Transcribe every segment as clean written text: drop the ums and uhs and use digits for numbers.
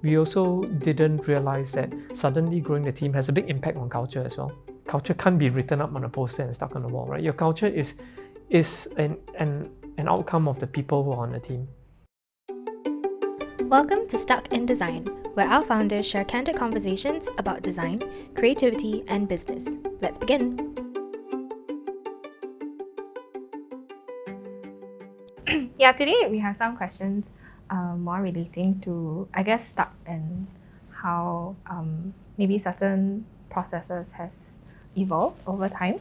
we also didn't realize that suddenly growing the team has a big impact on culture as well. Culture can't be written up on a poster and stuck on the wall, right? Your culture is an outcome of the people who are on the team. Welcome to Stuck in Design, where our founders share candid conversations about design, creativity, and business. Let's begin. Today we have some questions more relating to, I guess, Stuck and how maybe certain processes has evolved over time.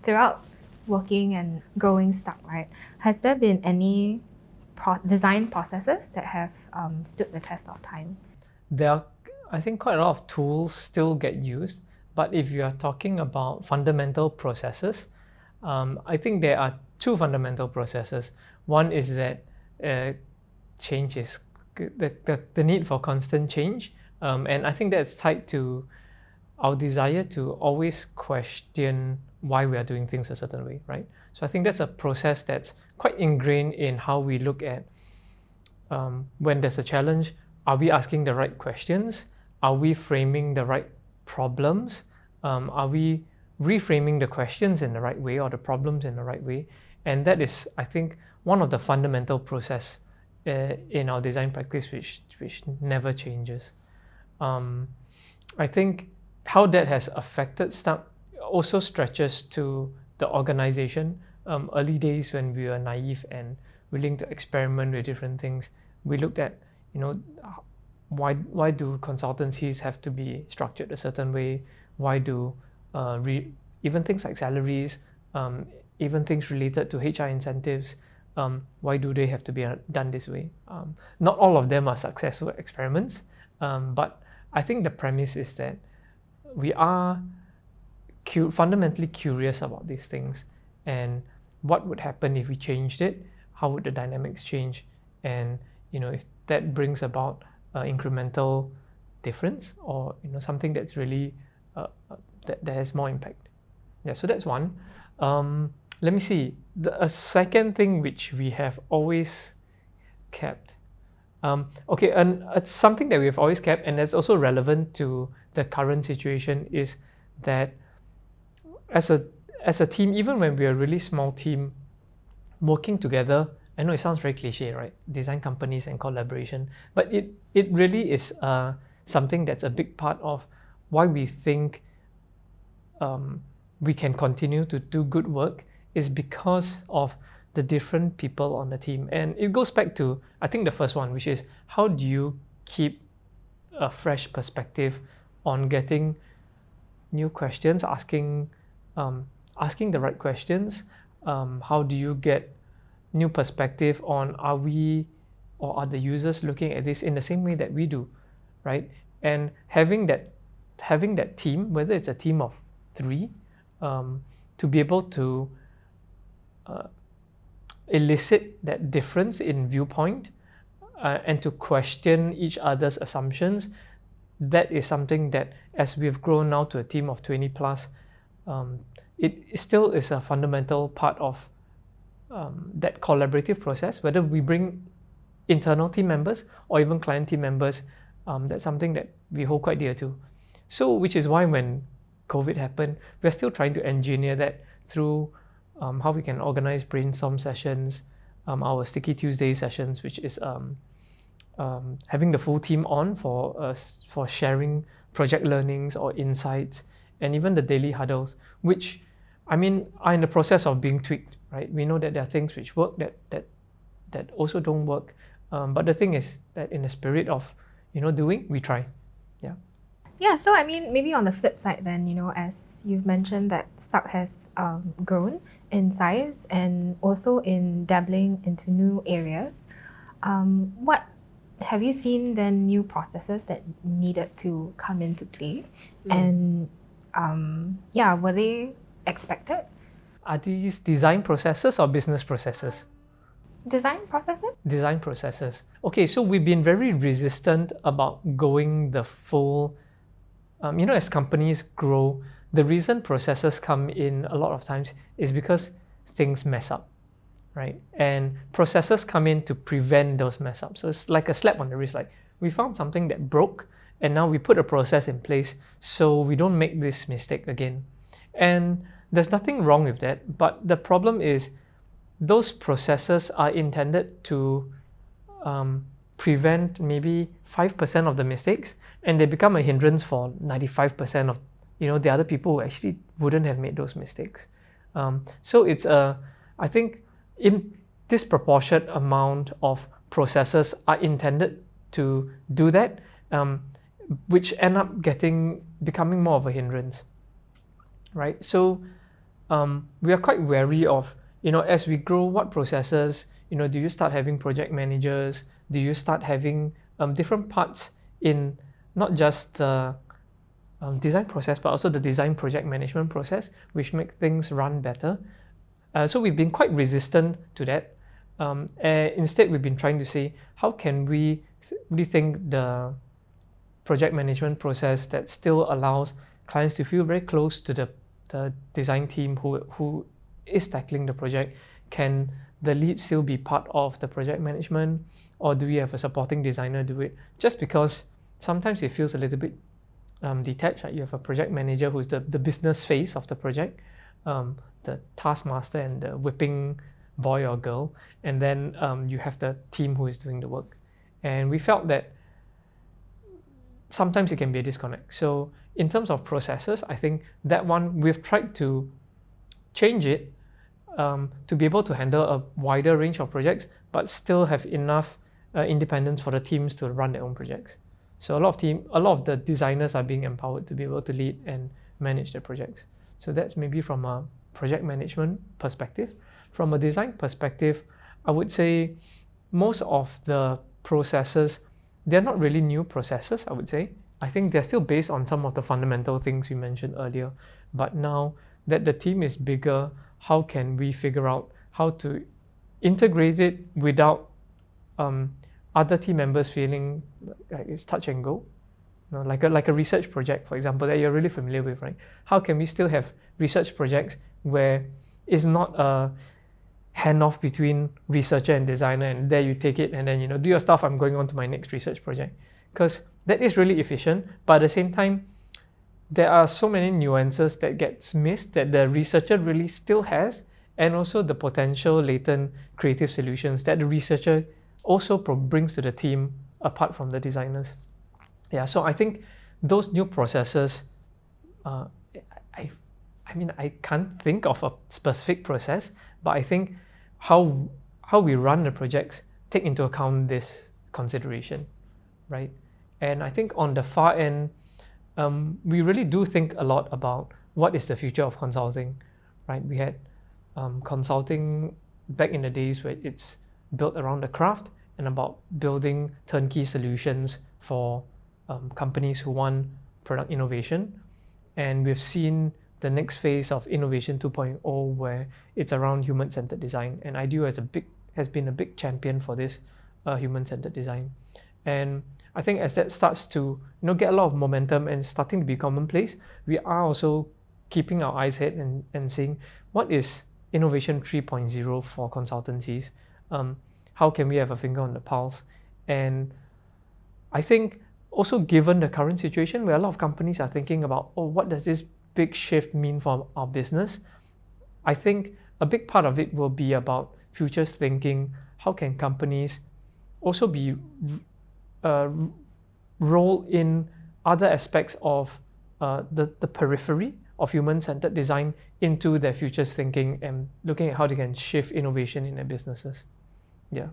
Throughout working and growing Stuck, right, has there been any design processes that have stood the test of time? There are, I think, quite a lot of tools still get used, but if you are talking about fundamental processes, I think there are two fundamental processes. One is that change is the need for constant change, and I think that's tied to our desire to always question why we are doing things a certain way, right? So I think that's a process that's quite ingrained in how we look at when there's a challenge. Are we asking the right questions? Are we framing the right problems? Are we reframing the questions in the right way or the problems in the right way? And that is, I think, one of the fundamental process in our design practice which never changes. I think how that has affected Stuck also stretches to the organization. Early days when we were naive and willing to experiment with different things, we looked at, why do consultancies have to be structured a certain way? Why do even things like salaries, even things related to HR incentives, why do they have to be done this way? Not all of them are successful experiments, but I think the premise is that we are fundamentally curious about these things, and what would happen if we changed it? How would the dynamics change? And if that brings about incremental difference, or something that's really that has more impact. Yeah, so that's one. Let me see. A second thing which we have always kept. And it's something that we have always kept, and that's also relevant to the current situation, is that as a team, even when we're a really small team, working together, I know it sounds very cliche, right? Design companies and collaboration, but it really is something that's a big part of why we think we can continue to do good work, is because of the different people on the team. And it goes back to, I think, the first one, which is how do you keep a fresh perspective on getting new questions, asking the right questions. How do you get new perspective on, are we or are the users looking at this in the same way that we do, right? And having that team, whether it's a team of 3, to be able to elicit that difference in viewpoint and to question each other's assumptions, that is something that, as we've grown now to a team of 20 plus, it still is a fundamental part of that collaborative process, whether we bring internal team members or even client team members. That's something that we hold quite dear to. So, which is why when COVID happened, we're still trying to engineer that through how we can organize brainstorm sessions, our Sticky Tuesday sessions, which is having the full team on for sharing project learnings or insights, and even the daily huddles, which are in the process of being tweaked, right? We know that there are things which work that also don't work, but the thing is that in the spirit of doing, we try. Yeah, so maybe on the flip side then, as you've mentioned that Stuck has grown in size and also in dabbling into new areas, what have you seen then new processes that needed to come into play? And were they expected? Are these design processes or business processes? Design processes? Design processes. Okay, so we've been very resistant about going the full, as companies grow, the reason processes come in a lot of times is because things mess up, right? And processes come in to prevent those mess ups. So it's like a slap on the wrist, like, we found something that broke, and now we put a process in place so we don't make this mistake again. And there's nothing wrong with that, but the problem is those processes are intended to prevent maybe 5% of the mistakes, and they become a hindrance for 95% of the other people who actually wouldn't have made those mistakes. So it's I think in disproportionate amount of processes are intended to do that, which end up becoming more of a hindrance, right? So we are quite wary of, as we grow, what processes, do you start having project managers? Do you start having different parts in not just the design process, but also the design project management process, which make things run better? So we've been quite resistant to that. Instead, we've been trying to say, how can we rethink the project management process that still allows clients to feel very close to the design team who is tackling the project? Can the lead still be part of the project management, or do we have a supporting designer do it? Just because sometimes it feels a little bit detached, right? You have a project manager who's the business face of the project, the taskmaster and the whipping boy or girl, and then you have the team who is doing the work. And we felt that sometimes it can be a disconnect. So in terms of processes, I think that one we've tried to change it to be able to handle a wider range of projects, but still have enough independence for the teams to run their own projects. So a lot of the designers are being empowered to be able to lead and manage their projects. So that's maybe from a project management perspective. From a design perspective, I would say most of the processes, they're not really new processes, I would say. I think they're still based on some of the fundamental things we mentioned earlier. But now that the team is bigger, how can we figure out how to integrate it without other team members feeling like it's touch and go? Like a research project, for example, that you're really familiar with, right? How can we still have research projects where it's not a handoff between researcher and designer, and there you take it and then do your stuff, I'm going on to my next research project? Because that is really efficient, but at the same time, there are so many nuances that gets missed that the researcher really still has, and also the potential latent creative solutions that the researcher also brings to the team apart from the designers. Yeah, so I think those new processes, I can't think of a specific process, but I think how we run the projects take into account this consideration, right? And I think on the far end, we really do think a lot about what is the future of consulting, right? We had consulting back in the days where it's built around the craft and about building turnkey solutions for companies who want product innovation. And we've seen the next phase of Innovation 2.0 where it's around human-centered design. And IDEO has been a big champion for this human-centered design. And I think as that starts to get a lot of momentum and starting to be commonplace, we are also keeping our eyes ahead and seeing what is Innovation 3.0 for consultancies. How can we have a finger on the pulse? And I think also given the current situation where a lot of companies are thinking about, what does this big shift mean for our business? I think a big part of it will be about futures thinking. How can companies also be roll in other aspects of the periphery of human-centered design into their futures thinking and looking at how they can shift innovation in their businesses. Yeah.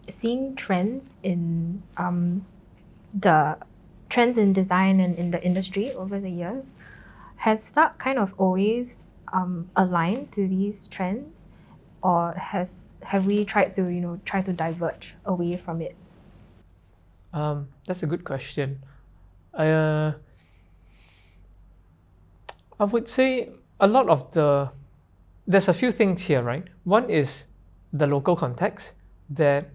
Seeing trends in the trends in design and in the industry over the years, has Stark kind of always aligned to these trends, or have we tried to diverge away from it? That's a good question. I would say a lot of there's a few things here, right? One is the local context that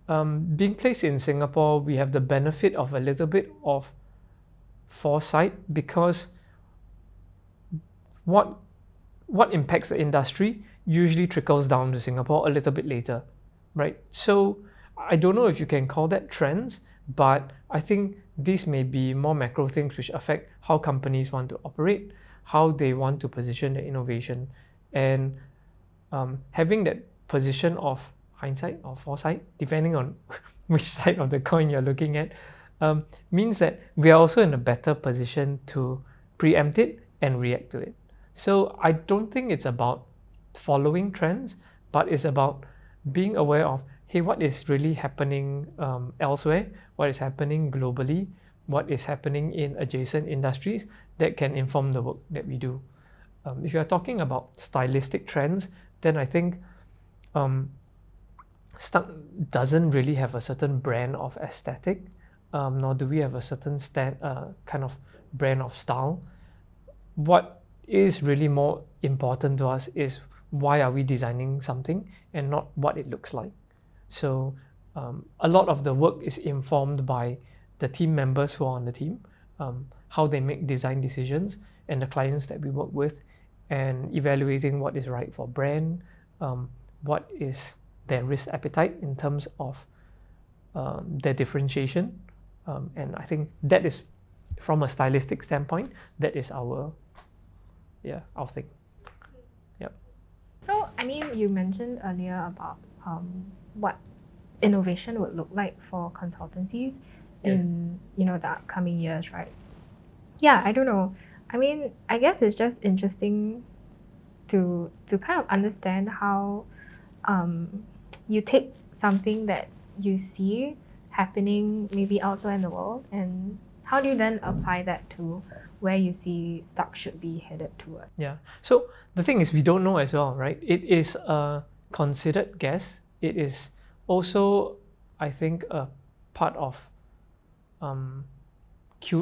being placed in Singapore, we have the benefit of a little bit of foresight, because what impacts the industry usually trickles down to Singapore a little bit later, right? So I don't know if you can call that trends, but I think these may be more macro things which affect how companies want to operate, how they want to position their innovation, and having that position of hindsight or foresight, depending on which side of the coin you're looking at, means that we are also in a better position to preempt it and react to it. So I don't think it's about following trends, but it's about being aware of, hey, what is really happening elsewhere, what is happening globally, what is happening in adjacent industries that can inform the work that we do. If you're talking about stylistic trends, then I think Stuck doesn't really have a certain brand of aesthetic, nor do we have a certain kind of brand of style. What is really more important to us is why are we designing something and not what it looks like. So a lot of the work is informed by the team members who are on the team, how they make design decisions, and the clients that we work with, and evaluating what is right for brand, what is their risk appetite in terms of their differentiation. And I think that is, from a stylistic standpoint, that is our thing. Yep. So, I mean, you mentioned earlier about what innovation would look like for consultancies in the upcoming years, right? Yeah, I don't know. I mean, I guess it's just interesting to kind of understand how you take something that you see happening maybe elsewhere in the world, and how do you then apply that to where you see Stuck should be headed toward? Yeah. So the thing is, we don't know as well, right? It is a considered guess. It is also, I think, a part of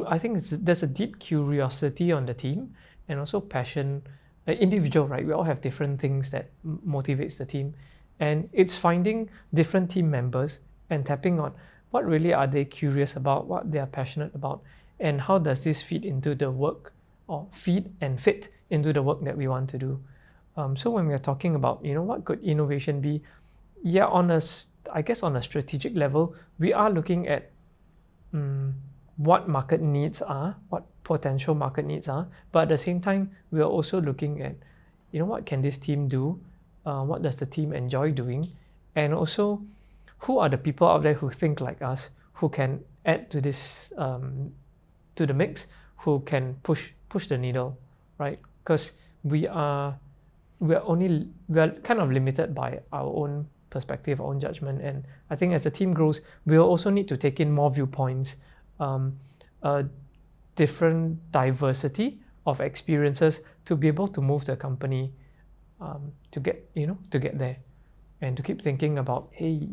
I think there's a deep curiosity on the team, and also passion, individual, right? We all have different things that motivates the team, and it's finding different team members and tapping on what really are they curious about, what they are passionate about, and how does this feed into the work, or feed and fit into the work that we want to do. So when we are talking about, what could innovation be? Yeah, I guess on a strategic level, we are looking at what market needs are, what potential market needs are, but at the same time, we are also looking at, what can this team do? What does the team enjoy doing? And also, who are the people out there who think like us, who can add to this, to the mix, who can push the needle, right? Because we are kind of limited by our own perspective, our own judgment, and I think as the team grows, we'll also need to take in more viewpoints, a different diversity of experiences to be able to move the company to get there, and to keep thinking about, hey,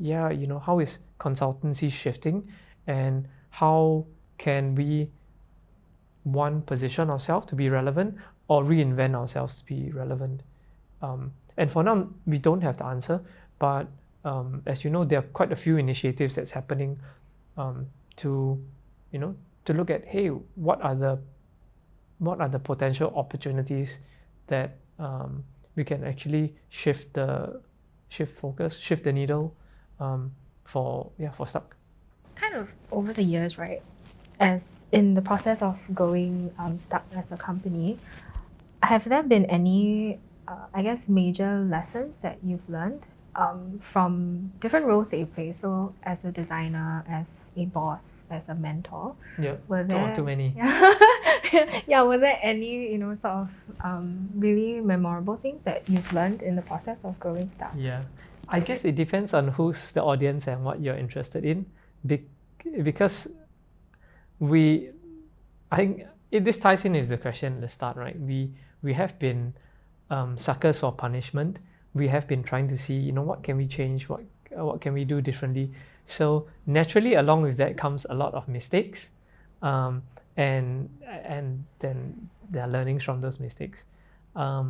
how is consultancy shifting, and how can we position ourselves to be relevant, or reinvent ourselves to be relevant. And for now, we don't have the answer, but as you know, there are quite a few initiatives that's happening to look at, hey, what are the potential opportunities that we can actually shift focus, shift the needle for Stuck. Kind of over the years, right? As in the process of going Stuck as a company, have there been any, major lessons that you've learned from different roles that you play? So, as a designer, as a boss, as a mentor. Yeah, not too many. Yeah, were there any, sort of really memorable things that you've learned in the process of growing Stuck? Yeah, I guess it depends on who's the audience and what you're interested in, because this ties in with the question at the start, right? We have been suckers for punishment. We have been trying to see, what can we change, what can we do differently. So naturally, along with that comes a lot of mistakes, and then there are learnings from those mistakes. Let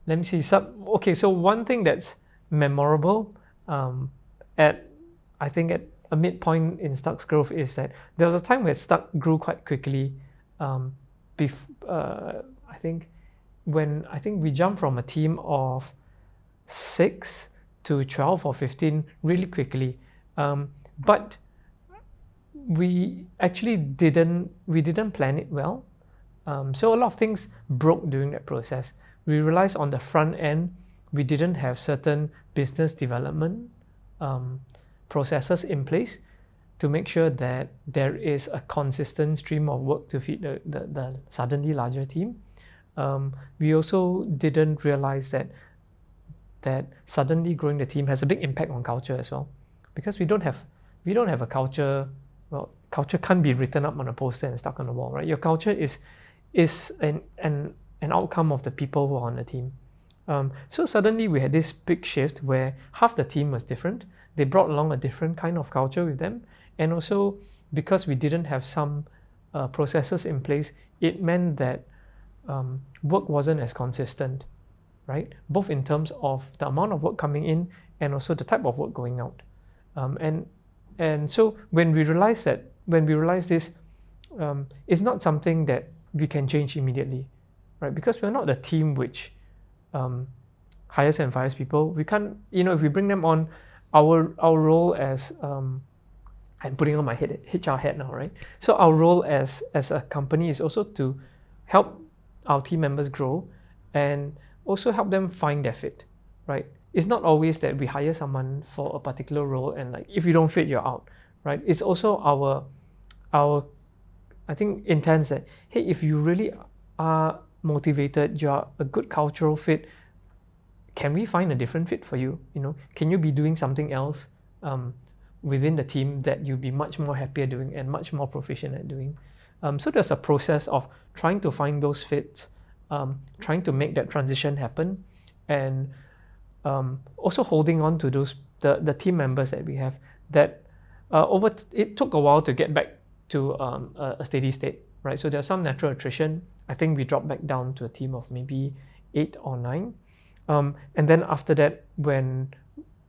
me see. So one thing that's memorable at a midpoint in Stuck's growth is that there was a time where Stuck grew quite quickly. I think we jumped from a team of 6 to 12 or 15 really quickly. But we actually didn't plan it well. So a lot of things broke during that process. We realized on the front end, we didn't have certain business development processes in place to make sure that there is a consistent stream of work to feed the suddenly larger team. We also didn't realize that suddenly growing the team has a big impact on culture as well, because we don't have a culture. Well, culture can't be written up on a poster and stuck on the wall, right? Your culture is an outcome of the people who are on the team. So suddenly we had this big shift where half the team was different. They brought along a different kind of culture with them, and also because we didn't have some processes in place, it meant that work wasn't as consistent, right? Both in terms of the amount of work coming in and also the type of work going out. And so when we realize this, it's not something that we can change immediately, right? Because we're not the team which hires and fires people. We can't, if we bring them on, our role as I'm putting on my HR hat now, right? So our role as a company is also to help our team members grow and also help them find their fit, right? It's not always that we hire someone for a particular role and like, if you don't fit, you're out, right? It's also our I think intends that, hey, if you really are motivated, you're a good cultural fit, can we find a different fit for you? Can you be doing something else within the team that you'll be much more happier doing and much more proficient at doing? So there's a process of trying to find those fits, trying to make that transition happen, and also holding on to those the team members that we have that it took a while to get back to a steady state, right? So there's some natural attrition. I think we dropped back down to a team of maybe 8 or 9, and then after that, when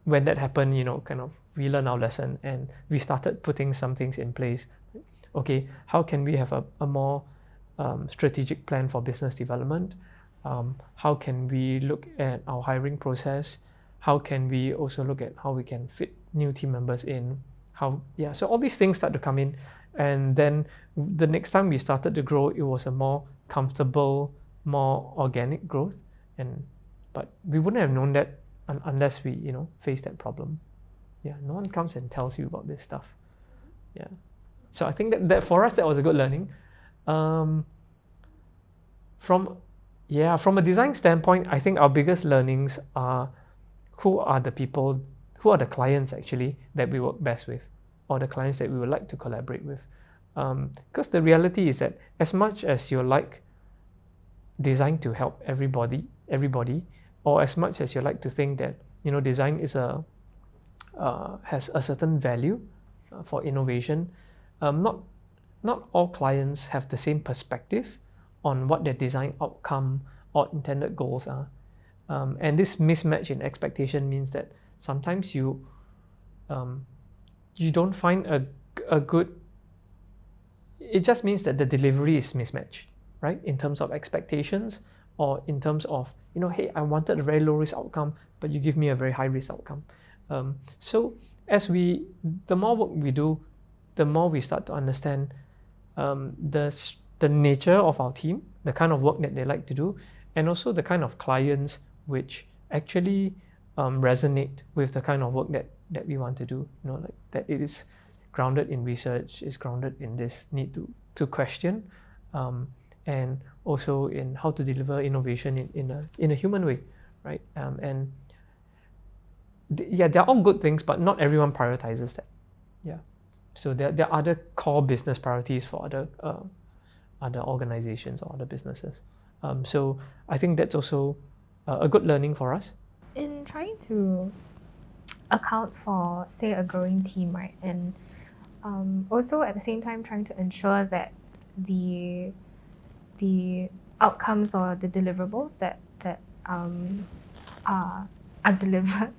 that happened, kind of we learned our lesson and we started putting some things in place. Okay, how can we have a more strategic plan for business development? How can we look at our hiring process? How can we also look at how we can fit new team members in? So all these things start to come in, and then the next time we started to grow, it was a more comfortable, more organic growth, but we wouldn't have known that unless we faced that problem. No one comes and tells you about this stuff. So I think that for us, that was a good learning. From a design standpoint, I think our biggest learnings are who are the clients actually that we work best with, or the clients that we would like to collaborate with. Because the reality is that as much as you like design to help everybody, or as much as you like to think that design is has a certain value for innovation, not all clients have the same perspective on what their design outcome or intended goals are. And this mismatch in expectation means that sometimes you don't find a good, it just means that the delivery is mismatched, right? In terms of expectations, or in terms of, hey, I wanted a very low risk outcome, but you give me a very high risk outcome. So the more work we do, the more we start to understand the nature of our team, the kind of work that they like to do, and also the kind of clients which actually resonate with the kind of work that we want to do. Like that it is grounded in research, is grounded in this need to question, and also in how to deliver innovation in a human way, right? And they're all good things, but not everyone prioritizes that. So there are other core business priorities for other organizations or other businesses. So I think that's also a good learning for us. In trying to account for, say, a growing team, right, and also at the same time trying to ensure that the outcomes or the deliverables that are delivered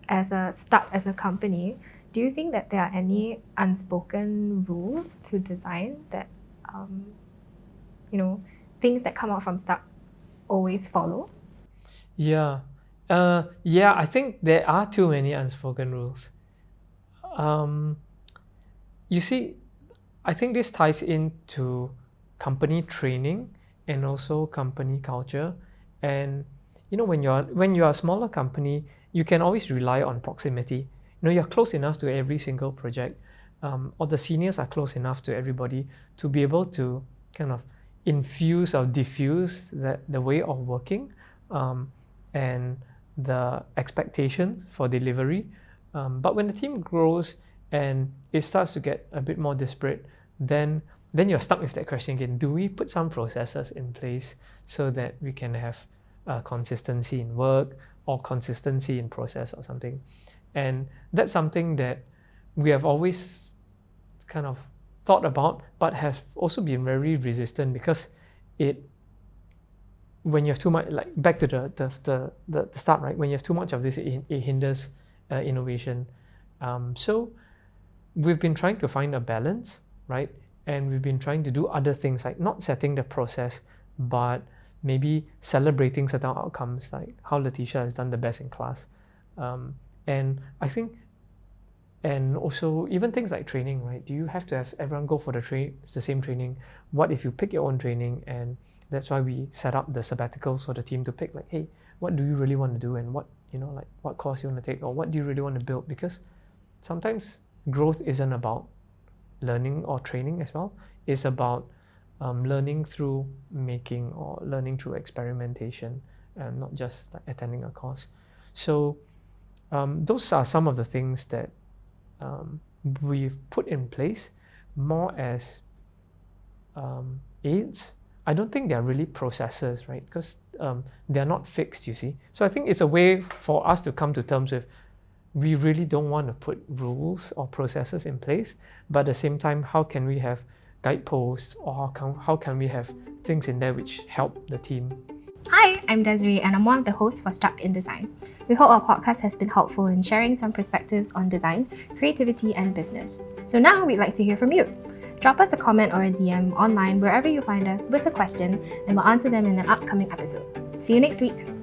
as a company, do you think that there are any unspoken rules to design that things that come out from Stuck always follow? I think there are too many unspoken rules. You see, I think this ties into company training and also company culture. And when you're a smaller company, you can always rely on proximity. You're close enough to every single project, or the seniors are close enough to everybody to be able to kind of infuse or diffuse the way of working, and the expectations for delivery. But when the team grows and it starts to get a bit more disparate, then you're stuck with that question again. Do we put some processes in place so that we can have consistency in work or consistency in process or something? And that's something that we have always kind of thought about, but have also been very resistant, because when you have too much, like back to the start, right? When you have too much of this, it hinders innovation. So we've been trying to find a balance, right? And we've been trying to do other things, like not setting the process, but maybe celebrating certain outcomes, like how Letitia has done the best in class. And I think, and also even things like training, right? Do you have to have everyone go for the same training? What if you pick your own training? And that's why we set up the sabbaticals for the team to pick, like, hey, what do you really want to do, and what what course you want to take, or what do you really want to build? Because sometimes growth isn't about learning or training as well. It's about learning through making or learning through experimentation, and not just like attending a course. So those are some of the things that we've put in place more as aids. I don't think they're really processes, right? Because they're not fixed, you see. So I think it's a way for us to come to terms with, we really don't want to put rules or processes in place, but at the same time, how can we have guideposts, or how can we have things in there which help the team? Hi, I'm Desiree, and I'm one of the hosts for Stuck in Design. We hope our podcast has been helpful in sharing some perspectives on design, creativity, and business. So now we'd like to hear from you. Drop us a comment or a DM online wherever you find us with a question, and we'll answer them in an upcoming episode. See you next week.